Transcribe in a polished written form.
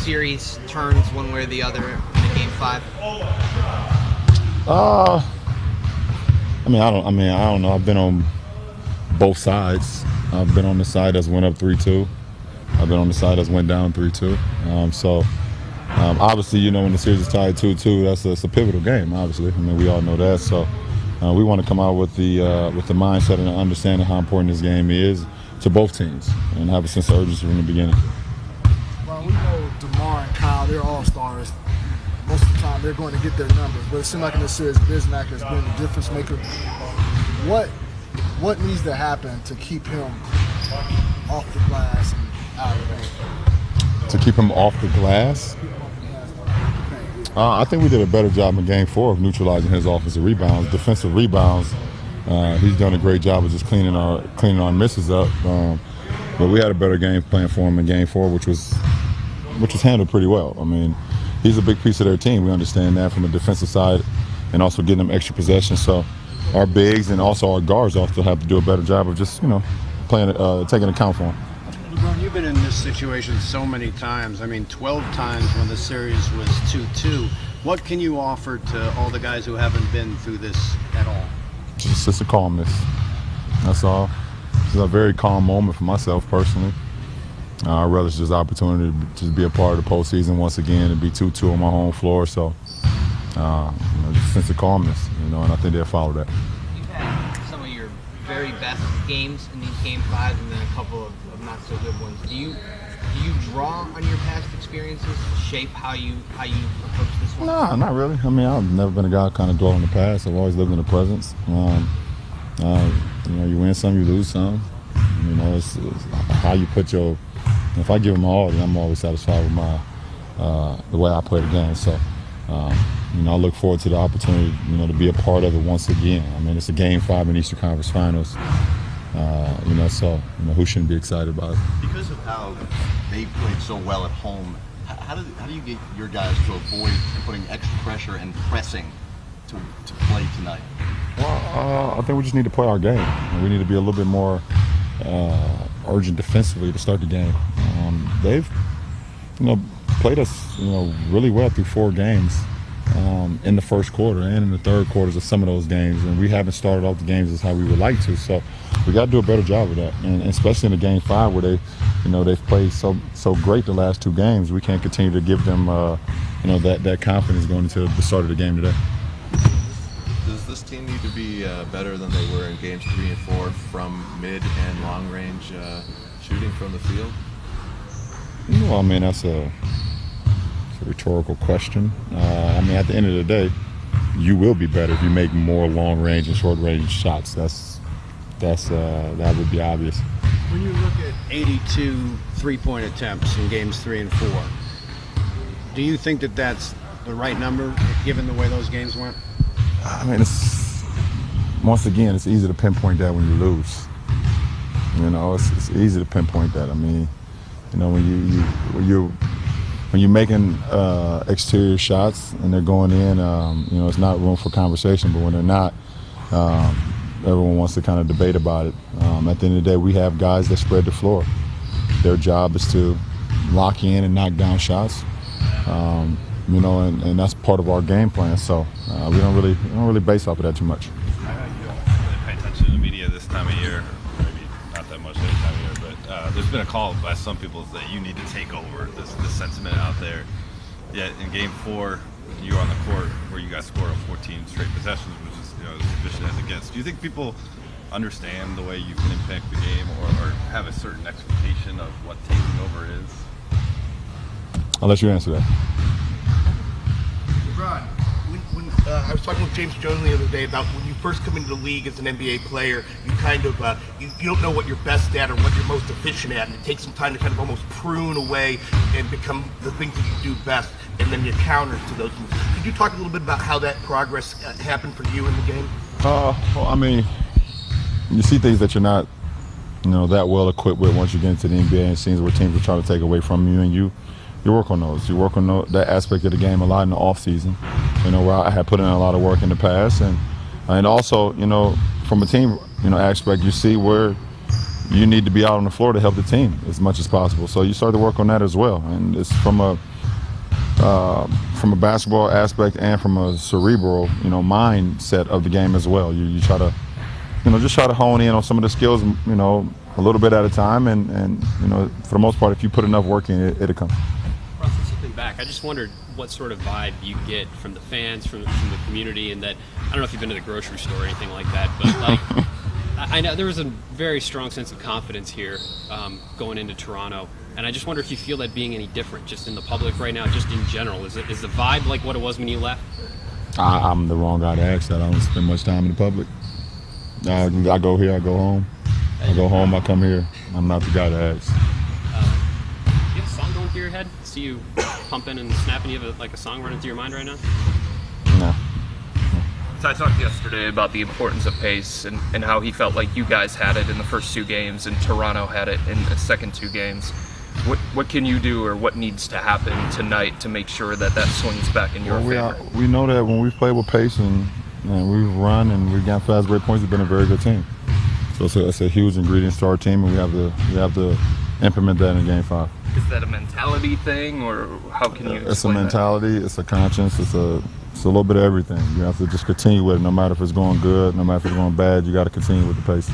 series turns one way or the other in Game 5? I don't know. I've been on both sides. I've been on the side that's went up 3-2. I've been on the side that's went down 3-2. Obviously, when the series is tied 2-2, that's a pivotal game. Obviously, we all know that. So we want to come out with the mindset and understanding how important this game is to both teams and have a sense of urgency from the beginning. Well, we know DeMar and Kyle, they're all-stars. Most of the time, they're going to get their numbers. But it seems like in this series, Bismack has been the difference maker. What needs to happen to keep him off the glass and out of the paint? To keep him off the glass? I think we did a better job in Game 4 of neutralizing his offensive rebounds. Defensive rebounds, he's done a great job of just cleaning our misses up. But we had a better game plan for him in Game 4, which was handled pretty well. He's a big piece of their team. We understand that from the defensive side, and also getting them extra possessions. So our bigs and also our guards also have to do a better job of just playing, taking account for him. LeBron, you've been in this situation so many times. 12 times when the series was 2-2. What can you offer to all the guys who haven't been through this at all? Just a calmness. That's all. It's a very calm moment for myself personally. I relish this opportunity to be a part of the postseason once again and be 2-2 on my home floor. So, just a sense of calmness, and I think they'll follow that. You've had some of your very best games in these Game 5s and then a couple of not so good ones. Do you draw on your past experiences to shape how you approach this one? No, not really. I've never been a guy who kind of dwell on the past. I've always lived in the present. You win some, you lose some. It's how you put your. If I give them all, then I'm always satisfied with the way I play the game. So, I look forward to the opportunity, to be a part of it once again. It's a Game 5 in Eastern Conference Finals. Who shouldn't be excited about it? Because of how they played so well at home, how do you get your guys to avoid putting extra pressure and pressing to play tonight? Well, I think we just need to play our game. We need to be a little bit more urgent defensively to start the game. They've, played us, really well through 4 games in the first quarter and in the third quarters of some of those games, and we haven't started off the games as how we would like to. So we got to do a better job of that, and especially in the Game 5 where they've played so great the last 2 games. We can't continue to give them, that confidence going into the start of the game today. Does this team need to be better than they were in Games 3 and 4 from mid and long range shooting from the field? That's a rhetorical question. At the end of the day, you will be better if you make more long range and short range shots. That would be obvious. When you look at 82 three-point attempts in Games 3 and 4, do you think that that's the right number given the way those games went? Once again, it's easy to pinpoint that when you lose. It's easy to pinpoint that. When you're making exterior shots and they're going in, it's not room for conversation. But when they're not, everyone wants to kind of debate about it. At the end of the day, we have guys that spread the floor. Their job is to lock in and knock down shots. And that's part of our game plan. So we don't really base off of that too much. I know you don't really pay attention to the media this time of year, maybe not that much any time of year, but there's been a call by some people that you need to take over this sentiment out there. Yet in Game 4, you were on the court where you guys scored on 14 straight possessions, which is as efficient as it gets. Do you think people understand the way you can impact the game or have a certain expectation of what taking over is? I'll let you answer that. LeBron, I was talking with James Jones the other day about when you first come into the league as an NBA player, you kind of you don't know what you're best at or what you're most efficient at, and it takes some time to kind of almost prune away and become the things that you do best, and then your counters to those moves. Could you talk a little bit about how that progress happened for you in the game? You see things that you're not, that well equipped with once you get into the NBA, and scenes where teams are trying to take away from you, and you work on those. You work on that aspect of the game a lot in the off season. Where I had put in a lot of work in the past, and also, from a team, aspect, you see where, you need to be out on the floor to help the team as much as possible. So you start to work on that as well, and it's from a basketball aspect and from a cerebral, mindset of the game as well. You try to, just try to hone in on some of the skills, a little bit at a time, and for the most part, if you put enough work in, it'll come. Russell, something back. I just wondered what sort of vibe you get from the fans, from the community, and that I don't know if you've been to the grocery store or anything like that, but like. I know there was a very strong sense of confidence here going into Toronto, and I just wonder if you feel that being any different just in the public right now, just in general. Is the vibe like what it was when you left? I'm the wrong guy to ask that. I don't spend much time in the public. I go here, I go home. I go home, I come here. I'm not the guy to ask. You have a song going through your head? See you pumping and snapping. You have a song running through your mind right now? No. I talked yesterday about the importance of pace and how he felt like you guys had it in the first 2 games and Toronto had it in the second 2 games. What can you do, or what needs to happen tonight to make sure that swings back in your favor? We know that when we play with pace and we've run and we've got fast break points, we've been a very good team. So it's a huge ingredient to our team, and we have to implement that in Game 5. Is that a mentality thing, or how can you explain It's a mentality, it's a conscience, it's a little bit of everything. You have to just continue with it, no matter if it's going good, no matter if it's going bad, you got to continue with the pace.